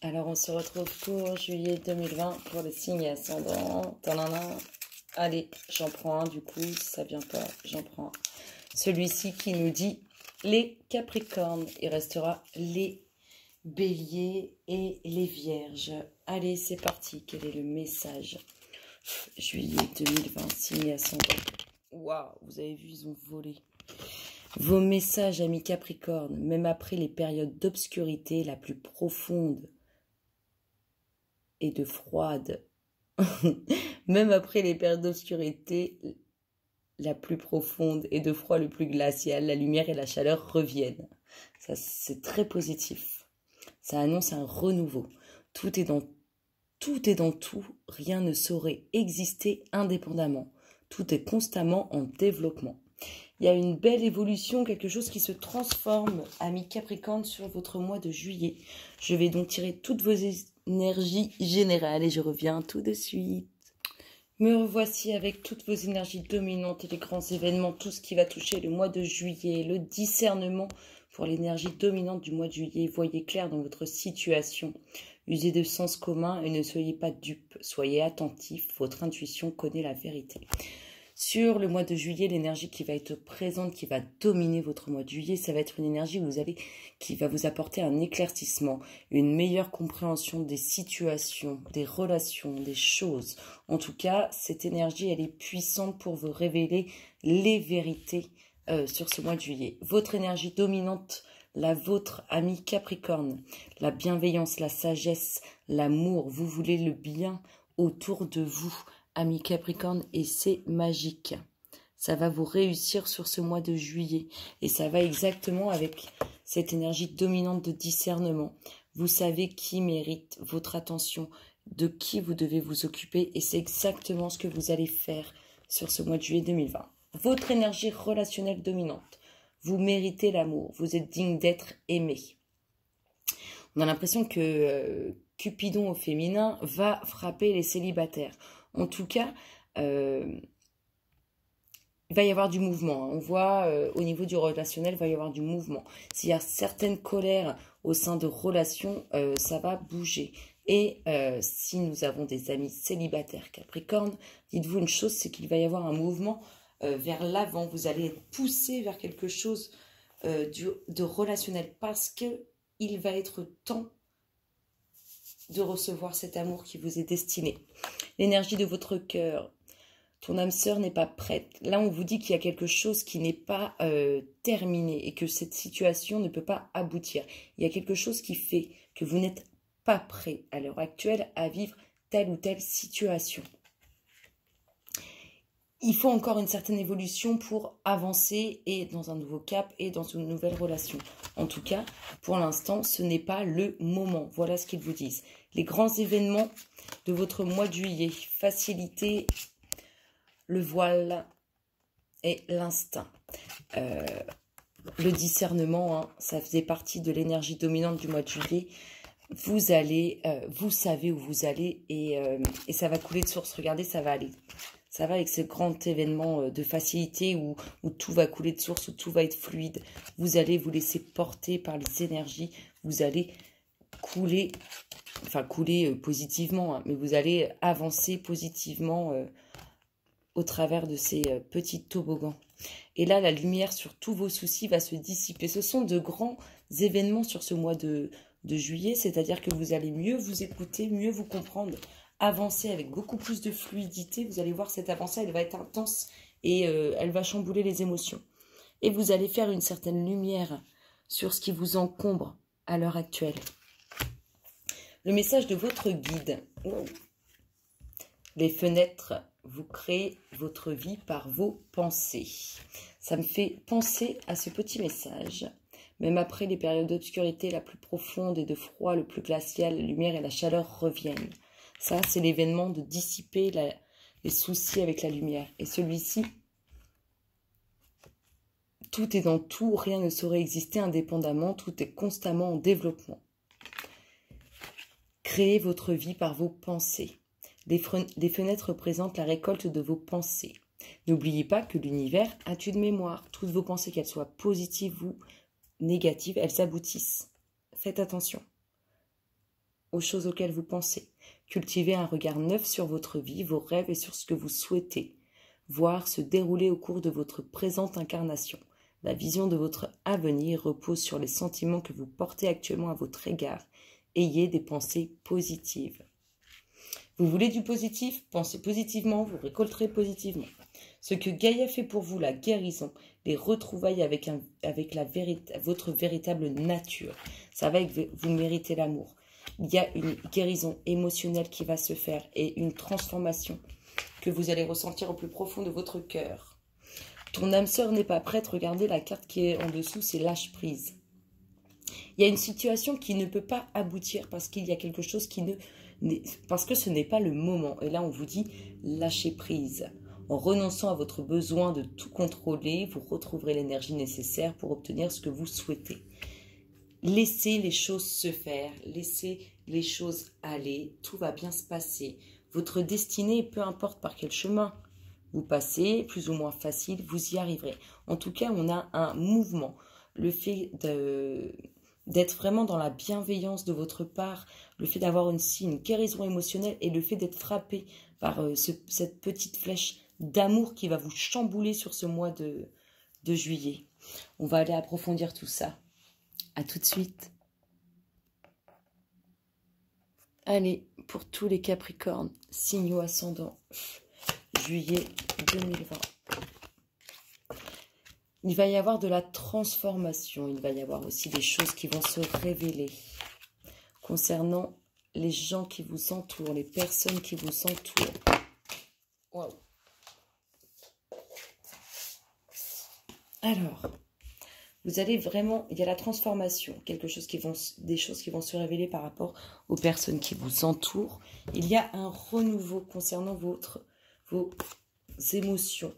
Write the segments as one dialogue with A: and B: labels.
A: Alors, on se retrouve pour juillet 2020 pour les signes ascendants. Tadadam. Allez, j'en prends un du coup, si ça vient pas, j'en prends un. Celui-ci qui nous dit les Capricornes. Il restera les Béliers et les Vierges. Allez, c'est parti. Quel est le message? Juillet 2020, signes ascendants. Waouh, vous avez vu, ils ont volé. Vos messages, amis Capricornes, même après les périodes d'obscurité la plus profonde et de froide, même après les périodes d'obscurité la plus profonde et de froid le plus glacial, la lumière et la chaleur reviennent. Ça, c'est très positif. Ça annonce un renouveau. Tout est dans tout. Rien ne saurait exister indépendamment. Tout est constamment en développement. Il y a une belle évolution, quelque chose qui se transforme, amis Capricorne, sur votre mois de juillet. Je vais donc tirer toutes vos énergies générales et je reviens tout de suite. Me revoici avec toutes vos énergies dominantes et les grands événements, tout ce qui va toucher le mois de juillet, le discernement pour l'énergie dominante du mois de juillet. Voyez clair dans votre situation. Usez de sens commun et ne soyez pas dupes. Soyez attentifs, votre intuition connaît la vérité. Sur le mois de juillet, l'énergie qui va être présente, qui va dominer votre mois de juillet, ça va être une énergie qui va vous apporter un éclaircissement, une meilleure compréhension des situations, des relations, des choses. En tout cas, cette énergie, elle est puissante pour vous révéler les vérités sur ce mois de juillet. Votre énergie dominante, la vôtre, ami Capricorne, la bienveillance, la sagesse, l'amour, vous voulez le bien autour de vous. Amis Capricorne, et c'est magique. Ça va vous réussir sur ce mois de juillet. Et ça va exactement avec cette énergie dominante de discernement. Vous savez qui mérite votre attention, de qui vous devez vous occuper. Et c'est exactement ce que vous allez faire sur ce mois de juillet 2020. Votre énergie relationnelle dominante. Vous méritez l'amour. Vous êtes digne d'être aimé. On a l'impression que Cupidon au féminin va frapper les célibataires. En tout cas, il va y avoir du mouvement. On voit au niveau du relationnel, il va y avoir du mouvement. S'il y a certaines colères au sein de relations, ça va bouger. Et si nous avons des amis célibataires Capricorne, dites-vous une chose, c'est qu'il va y avoir un mouvement vers l'avant. Vous allez être poussé vers quelque chose de relationnel parce qu'il va être temps de recevoir cet amour qui vous est destiné. L'énergie de votre cœur. Ton âme sœur n'est pas prête. Là, on vous dit qu'il y a quelque chose qui n'est pas terminé et que cette situation ne peut pas aboutir. Il y a quelque chose qui fait que vous n'êtes pas prêt à l'heure actuelle à vivre telle ou telle situation. Il faut encore une certaine évolution pour avancer et dans un nouveau cap et dans une nouvelle relation. En tout cas, pour l'instant, ce n'est pas le moment. Voilà ce qu'ils vous disent. Les grands événements de votre mois de juillet. Faciliter le voile et l'instinct. Le discernement, hein, ça faisait partie de l'énergie dominante du mois de juillet. Vous allez, vous savez où vous allez et ça va couler de source. Regardez, ça va aller. Ça va avec ce grand événement de facilité où tout va couler de source, où tout va être fluide. Vous allez vous laisser porter par les énergies. Vous allez couler, enfin couler positivement, hein, mais vous allez avancer positivement au travers de ces petits toboggans. Et là, la lumière sur tous vos soucis va se dissiper. Ce sont de grands événements sur ce mois de juillet, c'est-à-dire que vous allez mieux vous écouter, mieux vous comprendre, avancer avec beaucoup plus de fluidité. Vous allez voir cette avancée, elle va être intense et elle va chambouler les émotions. Et vous allez faire une certaine lumière sur ce qui vous encombre à l'heure actuelle. Le message de votre guide. Oh. Les fenêtres, vous créez votre vie par vos pensées. Ça me fait penser à ce petit message. Même après les périodes d'obscurité la plus profonde et de froid le plus glacial, la lumière et la chaleur reviennent. Ça, c'est l'événement de dissiper les soucis avec la lumière. Et celui-ci, tout est dans tout, rien ne saurait exister indépendamment, tout est constamment en développement. Créez votre vie par vos pensées. Les fenêtres représentent la récolte de vos pensées. N'oubliez pas que l'univers a une mémoire. Toutes vos pensées, qu'elles soient positives ou négatives, elles aboutissent. Faites attention. aux choses auxquelles vous pensez. Cultivez un regard neuf sur votre vie, vos rêves et sur ce que vous souhaitez voir se dérouler au cours de votre présente incarnation. La vision de votre avenir repose sur les sentiments que vous portez actuellement à votre égard. Ayez des pensées positives. Vous voulez du positif? Pensez positivement, vous récolterez positivement. Ce que Gaïa fait pour vous, la guérison, les retrouvailles avec votre véritable nature, ça va que vous méritez l'amour. Il y a une guérison émotionnelle qui va se faire et une transformation que vous allez ressentir au plus profond de votre cœur. Ton âme sœur n'est pas prête. Regardez la carte qui est en dessous, c'est lâche prise. Il y a une situation qui ne peut pas aboutir parce qu'il y a quelque chose parce que ce n'est pas le moment. Et là, on vous dit lâchez prise. En renonçant à votre besoin de tout contrôler, vous retrouverez l'énergie nécessaire pour obtenir ce que vous souhaitez. Laissez les choses se faire, laissez les choses aller, tout va bien se passer. Votre destinée, peu importe par quel chemin vous passez, plus ou moins facile, vous y arriverez. En tout cas, on a un mouvement. Le fait d'être vraiment dans la bienveillance de votre part, le fait d'avoir une guérison émotionnelle et le fait d'être frappé par cette petite flèche d'amour qui va vous chambouler sur ce mois de juillet. On va aller approfondir tout ça. À tout de suite. Allez, pour tous les Capricornes, signe ascendant, juillet 2020. Il va y avoir de la transformation. Il va y avoir aussi des choses qui vont se révéler concernant les gens qui vous entourent, les personnes qui vous entourent. Wow. Alors, vous allez vraiment, il y a la transformation, des choses qui vont se révéler par rapport aux personnes qui vous entourent. Il y a un renouveau concernant vos émotions.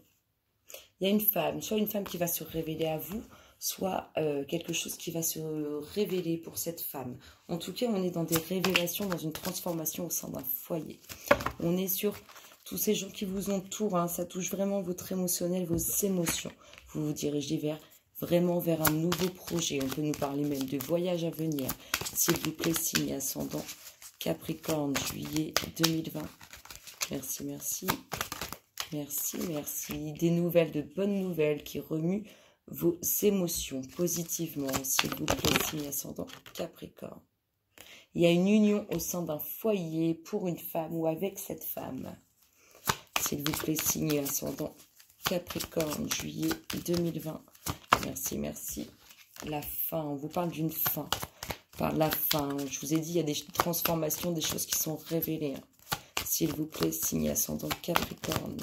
A: Il y a une femme, soit une femme qui va se révéler à vous, soit quelque chose qui va se révéler pour cette femme. En tout cas, on est dans des révélations, dans une transformation au sein d'un foyer. On est sur tous ces gens qui vous entourent, hein, ça touche vraiment votre émotionnel, vos émotions. Vous vous dirigez vraiment vers un nouveau projet. On peut nous parler même de voyage à venir. S'il vous plaît, signe ascendant Capricorne, juillet 2020. Merci, merci. Merci, merci. Des nouvelles, de bonnes nouvelles qui remuent vos émotions positivement. S'il vous plaît, signe ascendant Capricorne. Il y a une union au sein d'un foyer pour une femme ou avec cette femme. S'il vous plaît, signe ascendant Capricorne, juillet 2020. Merci, merci. La fin, on vous parle d'une fin. Par la fin, je vous ai dit, il y a des transformations, des choses qui sont révélées. S'il vous plaît, signe ascendant Capricorne.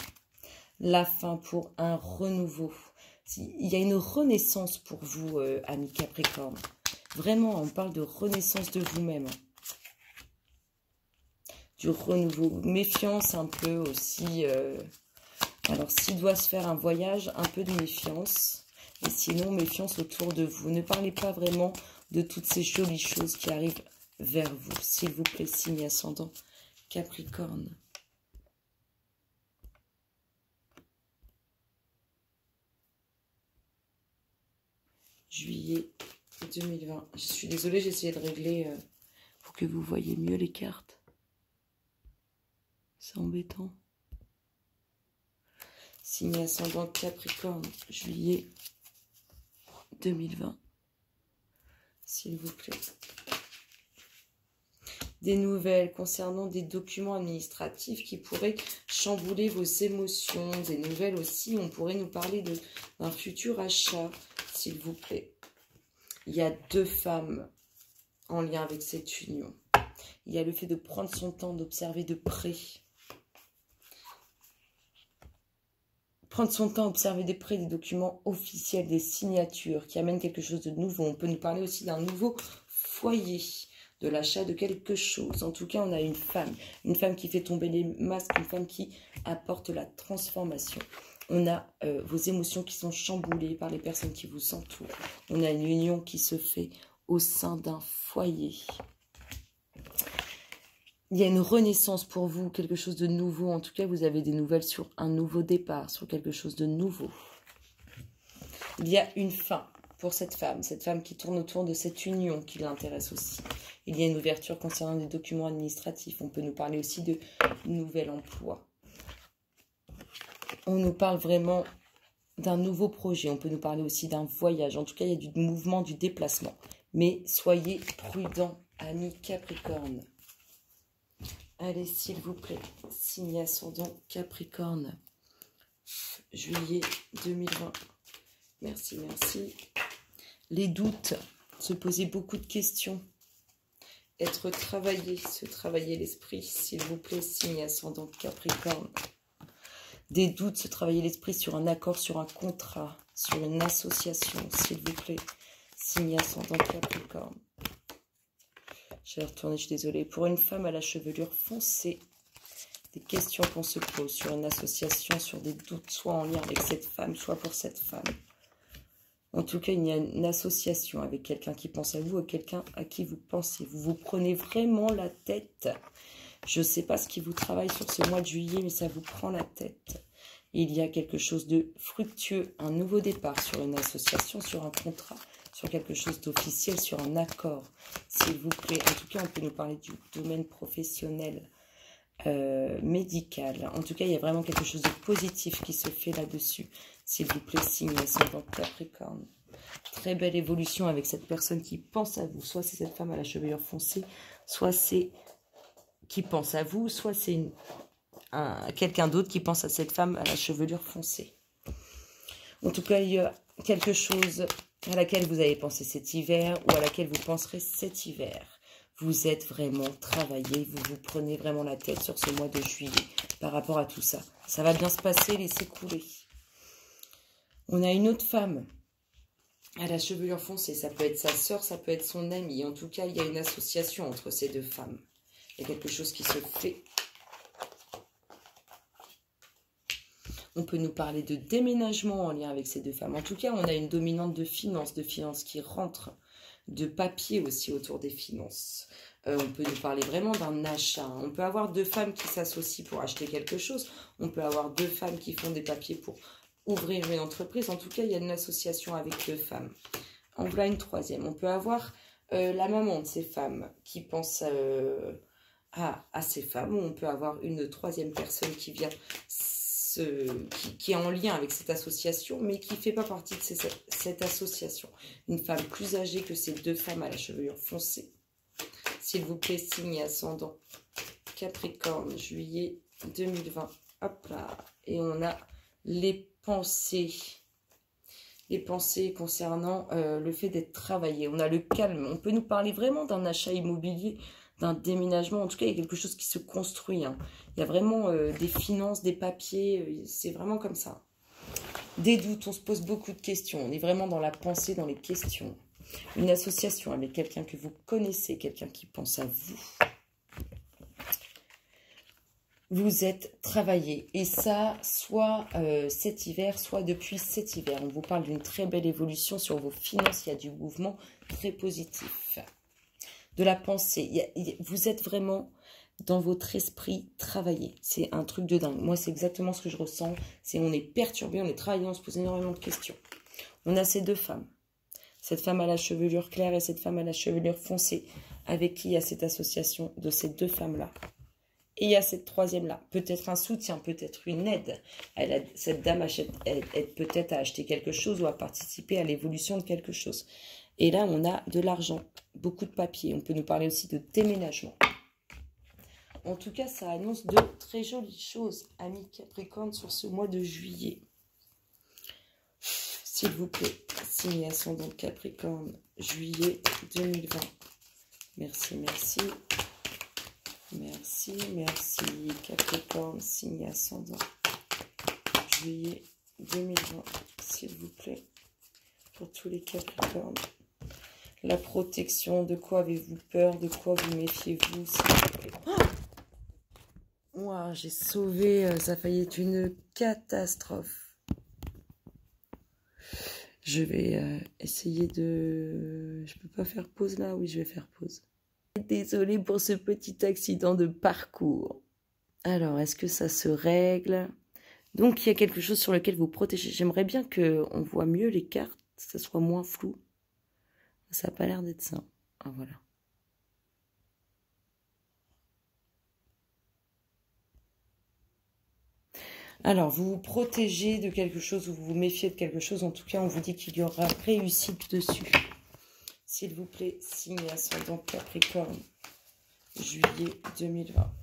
A: La fin pour un renouveau. Il y a une renaissance pour vous, amis Capricorne. Vraiment, on parle de renaissance de vous-même. Du renouveau. Méfiance un peu aussi. Alors, s'il doit se faire un voyage, un peu de méfiance. Et sinon, méfiance autour de vous. Ne parlez pas vraiment de toutes ces jolies choses qui arrivent vers vous. S'il vous plaît, signe ascendant Capricorne. Juillet 2020. Je suis désolée, j'ai essayé de régler pour que vous voyez mieux les cartes. C'est embêtant. Signe ascendant Capricorne, juillet 2020. S'il vous plaît. Des nouvelles concernant des documents administratifs qui pourraient chambouler vos émotions. Des nouvelles aussi, on pourrait nous parler d'un futur achat, s'il vous plaît. Il y a deux femmes en lien avec cette union. Il y a le fait de prendre son temps, d'observer de près. Prendre son temps, observer de près des documents officiels, des signatures qui amènent quelque chose de nouveau. On peut nous parler aussi d'un nouveau foyer, de l'achat de quelque chose. En tout cas, on a une femme qui fait tomber les masques, une femme qui apporte la transformation. On a vos émotions qui sont chamboulées par les personnes qui vous entourent. On a une union qui se fait au sein d'un foyer. Il y a une renaissance pour vous, quelque chose de nouveau. En tout cas, vous avez des nouvelles sur un nouveau départ, sur quelque chose de nouveau. Il y a une fin pour cette femme qui tourne autour de cette union qui l'intéresse aussi. Il y a une ouverture concernant des documents administratifs. On peut nous parler aussi de nouvel emploi. On nous parle vraiment d'un nouveau projet. On peut nous parler aussi d'un voyage. En tout cas, il y a du mouvement, du déplacement. Mais soyez prudents, amis Capricorne. Allez, s'il vous plaît, signe ascendant Capricorne. Juillet 2020. Merci, merci. Les doutes, se poser beaucoup de questions. Être travaillé, se travailler l'esprit, s'il vous plaît, signe ascendant Capricorne. Des doutes, se travailler l'esprit sur un accord, sur un contrat, sur une association, s'il vous plaît, signe ascendant Capricorne. Je vais retourner, je suis désolée. Pour une femme à la chevelure foncée, des questions qu'on se pose sur une association, sur des doutes, soit en lien avec cette femme, soit pour cette femme. En tout cas, il y a une association avec quelqu'un qui pense à vous ou quelqu'un à qui vous pensez. Vous vous prenez vraiment la tête. Je ne sais pas ce qui vous travaille sur ce mois de juillet, mais ça vous prend la tête. Il y a quelque chose de fructueux, un nouveau départ sur une association, sur un contrat, sur quelque chose d'officiel, sur un accord. S'il vous plaît, en tout cas, on peut nous parler du domaine professionnel, médical. En tout cas, il y a vraiment quelque chose de positif qui se fait là-dessus. S'il vous plaît, signe ascendant Capricorne. Très belle évolution avec cette personne qui pense à vous. Soit c'est cette femme à la chevelure foncée, soit c'est qui pense à vous, soit c'est quelqu'un d'autre qui pense à cette femme à la chevelure foncée. En tout cas, il y a quelque chose à laquelle vous avez pensé cet hiver ou à laquelle vous penserez cet hiver. Vous êtes vraiment travaillé, vous vous prenez vraiment la tête sur ce mois de juillet par rapport à tout ça. Ça va bien se passer, laissez couler. On a une autre femme à la chevelure foncée. Ça peut être sa sœur, ça peut être son amie. En tout cas, il y a une association entre ces deux femmes. Il y a quelque chose qui se fait. On peut nous parler de déménagement en lien avec ces deux femmes. En tout cas, on a une dominante de finances qui rentre, de papier aussi autour des finances. On peut nous parler vraiment d'un achat. On peut avoir deux femmes qui s'associent pour acheter quelque chose. On peut avoir deux femmes qui font des papiers pour ouvrir une entreprise. En tout cas, il y a une association avec deux femmes. En voilà une troisième. On peut avoir la maman de ces femmes qui pense à ces femmes. Ou on peut avoir une troisième personne qui vient... qui est en lien avec cette association, mais qui ne fait pas partie de cette association. Une femme plus âgée que ces deux femmes à la chevelure foncée. S'il vous plaît, signe ascendant Capricorne, juillet 2020. Hop là. Et on a les pensées. Les pensées concernant le fait d'être travaillé. On a le calme. On peut nous parler vraiment d'un achat immobilier, d'un déménagement. En tout cas, il y a quelque chose qui se construit. Hein. Il y a vraiment des finances, des papiers. C'est vraiment comme ça. Des doutes, on se pose beaucoup de questions. On est vraiment dans la pensée, dans les questions. Une association avec quelqu'un que vous connaissez, quelqu'un qui pense à vous. Vous êtes travaillé. Et ça, soit cet hiver, soit depuis cet hiver. On vous parle d'une très belle évolution sur vos finances. Il y a du mouvement très positif. De la pensée. Vous êtes vraiment dans votre esprit travaillé. C'est un truc de dingue. Moi, c'est exactement ce que je ressens. On est perturbé, on est travaillé, on se pose énormément de questions. On a ces deux femmes. Cette femme à la chevelure claire et cette femme à la chevelure foncée. Avec qui il y a cette association de ces deux femmes-là. Et il y a cette troisième-là. Peut-être un soutien, peut-être une aide. Cette dame aide peut-être à acheter quelque chose ou à participer à l'évolution de quelque chose. Et là, on a de l'argent, beaucoup de papier. On peut nous parler aussi de déménagement. En tout cas, ça annonce de très jolies choses, amis Capricorne, sur ce mois de juillet. S'il vous plaît, signe ascendant Capricorne, juillet 2020. Merci, merci. Merci, merci. Capricorne, signe ascendant, juillet 2020, s'il vous plaît, pour tous les Capricornes. La protection, de quoi avez-vous peur? De quoi vous méfiez-vous, s'il vous plaît? Oh, wow, j'ai sauvé, ça a failli être une catastrophe. Je vais essayer de... Je peux pas faire pause là? Oui, je vais faire pause. Désolée pour ce petit accident de parcours. Alors, est-ce que ça se règle? Donc, il y a quelque chose sur lequel vous protégez. J'aimerais bien qu'on voit mieux les cartes. que ça soit moins flou. Ça n'a pas l'air d'être ça. Ah, voilà. Alors, vous vous protégez de quelque chose ou vous vous méfiez de quelque chose. En tout cas, on vous dit qu'il y aura réussite dessus. S'il vous plaît, signe ascendant Capricorne, juillet 2020.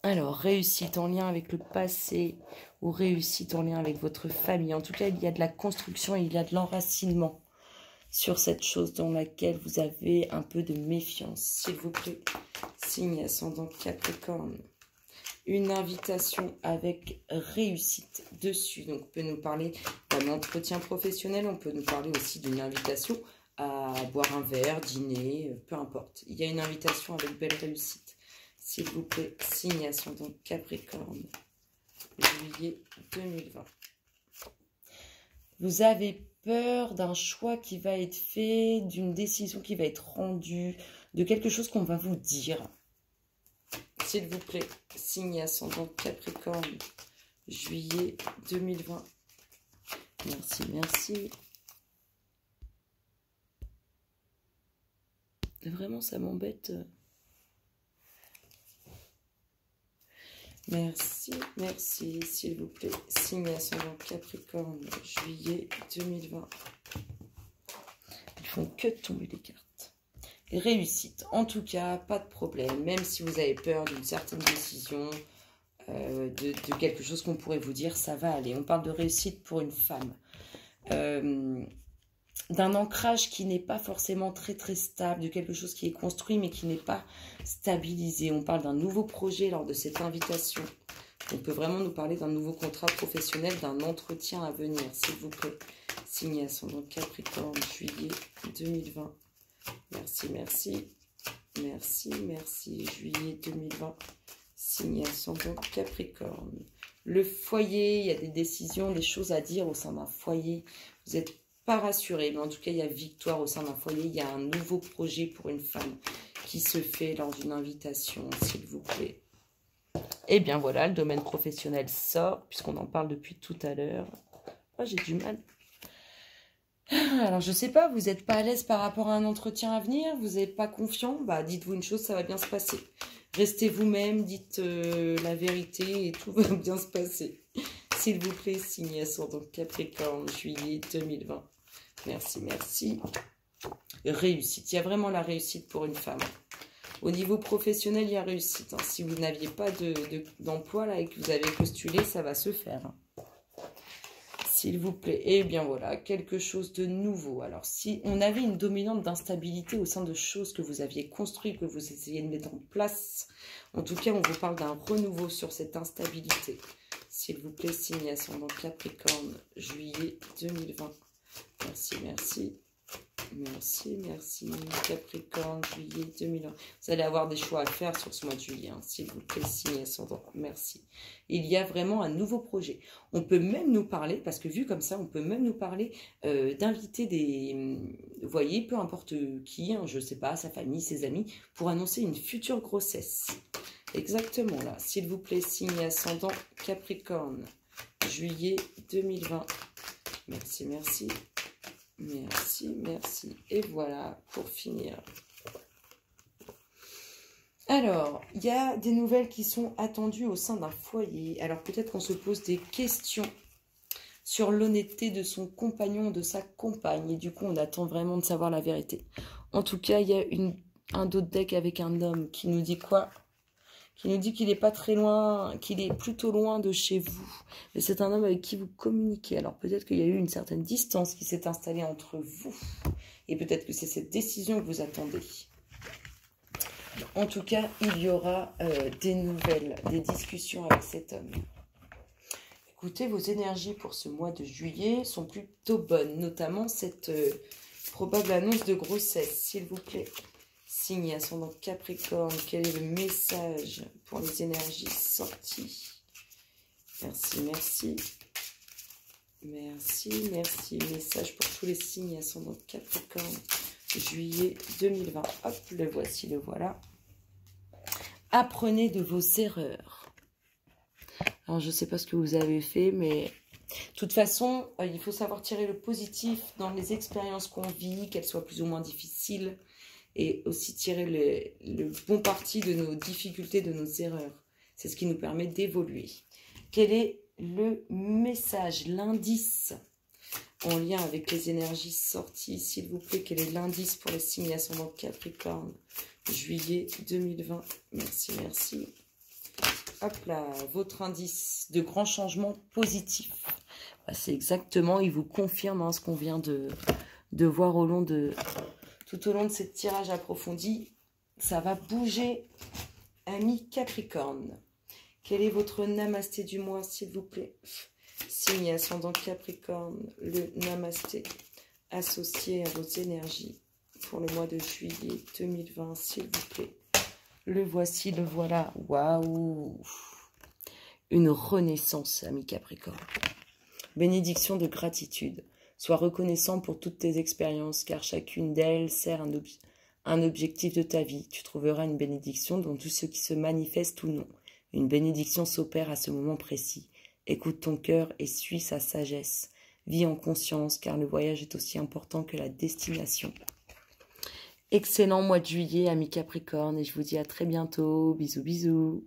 A: Alors, réussite en lien avec le passé ou réussite en lien avec votre famille. En tout cas, il y a de la construction et il y a de l'enracinement sur cette chose dans laquelle vous avez un peu de méfiance. S'il vous plaît, signe ascendant Capricorne. Une invitation avec réussite dessus. Donc, on peut nous parler d'un entretien professionnel. On peut nous parler aussi d'une invitation à boire un verre, dîner, peu importe. Il y a une invitation avec belle réussite. S'il vous plaît, signe ascendant Capricorne, juillet 2020. Vous avez peur d'un choix qui va être fait, d'une décision qui va être rendue, de quelque chose qu'on va vous dire. S'il vous plaît, signe ascendant Capricorne, juillet 2020. Merci, merci. Vraiment, ça m'embête. Merci, merci. S'il vous plaît, signe ascendant Capricorne, juillet 2020. Ils font que tomber les cartes. Réussite. En tout cas, pas de problème. Même si vous avez peur d'une certaine décision, de quelque chose qu'on pourrait vous dire, ça va aller. On parle de réussite pour une femme. D'un ancrage qui n'est pas forcément très très stable, de quelque chose qui est construit mais qui n'est pas stabilisé. On parle d'un nouveau projet lors de cette invitation. On peut vraiment nous parler d'un nouveau contrat professionnel, d'un entretien à venir. S'il vous plaît, signe ascendant Capricorne, juillet 2020. Merci, merci. Merci, merci. Juillet 2020. Signe ascendant Capricorne. Le foyer, il y a des décisions, des choses à dire au sein d'un foyer. Vous n'êtes pas rassuré, mais en tout cas, il y a victoire au sein d'un foyer. Il y a un nouveau projet pour une femme qui se fait lors d'une invitation, s'il vous plaît. Et bien voilà, le domaine professionnel sort, puisqu'on en parle depuis tout à l'heure. Oh, j'ai du mal. Alors, je sais pas, vous n'êtes pas à l'aise par rapport à un entretien à venir, vous n'êtes pas confiant, bah dites-vous une chose, ça va bien se passer. Restez vous-même, dites la vérité et tout va bien se passer. S'il vous plaît, signe ascendant Capricorne, juillet 2020. Merci, merci. Réussite, il y a vraiment la réussite pour une femme. Au niveau professionnel, il y a réussite. Hein. Si vous n'aviez pas d'emploi là et que vous avez postulé, ça va se faire. Hein. S'il vous plaît. Et bien voilà, quelque chose de nouveau. Alors, si on avait une dominante d'instabilité au sein de choses que vous aviez construites, que vous essayez de mettre en place, en tout cas, on vous parle d'un renouveau sur cette instabilité. S'il vous plaît, signe ascendant Capricorne, juillet 2020. Merci, merci. Merci, merci. Capricorne, juillet 2020. Vous allez avoir des choix à faire sur ce mois de juillet. Hein, s'il vous plaît, signe ascendant. Merci. Il y a vraiment un nouveau projet. On peut même nous parler, parce que vu comme ça, on peut même nous parler d'inviter des... Vous voyez, peu importe qui, hein, je ne sais pas, sa famille, ses amis, pour annoncer une future grossesse. Exactement là. S'il vous plaît, signe ascendant Capricorne, juillet 2020. Merci, merci. Merci, merci. Et voilà, pour finir. Alors, il y a des nouvelles qui sont attendues au sein d'un foyer. Alors, peut-être qu'on se pose des questions sur l'honnêteté de son compagnon ou de sa compagne. Et du coup, on attend vraiment de savoir la vérité. En tout cas, il y a un dos de deck avec un homme qui nous dit quoi ? Qui nous dit qu'il n'est pas très loin, qu'il est plutôt loin de chez vous. Mais c'est un homme avec qui vous communiquez. Alors peut-être qu'il y a eu une certaine distance qui s'est installée entre vous. Et peut-être que c'est cette décision que vous attendez. En tout cas, il y aura des nouvelles, des discussions avec cet homme. Écoutez, vos énergies pour ce mois de juillet sont plutôt bonnes. Notamment cette probable annonce de grossesse, s'il vous plaît. Signe ascendant Capricorne, quel est le message pour les énergies sorties? Merci, merci. Merci, merci. Message pour tous les signes ascendant Capricorne, juillet 2020. Hop, le voici, le voilà. Apprenez de vos erreurs. Alors, je ne sais pas ce que vous avez fait, mais De toute façon, il faut savoir tirer le positif dans les expériences qu'on vit, qu'elles soient plus ou moins difficiles, et aussi tirer le bon parti de nos difficultés, de nos erreurs. C'est ce qui nous permet d'évoluer. Quel est le message, l'indice en lien avec les énergies sorties, s'il vous plaît? Quel est l'indice pour les signes ascendants Capricorne, juillet 2020? Merci, merci. Hop là, votre indice de grand changement positif. Bah, c'est exactement, il vous confirme ce qu'on vient de voir tout au long de ce tirage approfondi. Ça va bouger, ami Capricorne. Quel est votre namasté du mois, s'il vous plaît? Signe ascendant Capricorne, le namasté associé à vos énergies pour le mois de juillet 2020, s'il vous plaît. Le voici, le voilà. Waouh! Une renaissance, ami Capricorne. Bénédiction de gratitude. Sois reconnaissant pour toutes tes expériences, car chacune d'elles sert un objectif de ta vie. Tu trouveras une bénédiction dans tout ce qui se manifeste ou non. Une bénédiction s'opère à ce moment précis. Écoute ton cœur et suis sa sagesse. Vis en conscience, car le voyage est aussi important que la destination. Excellent mois de juillet, amis Capricorne, et je vous dis à très bientôt. Bisous, bisous.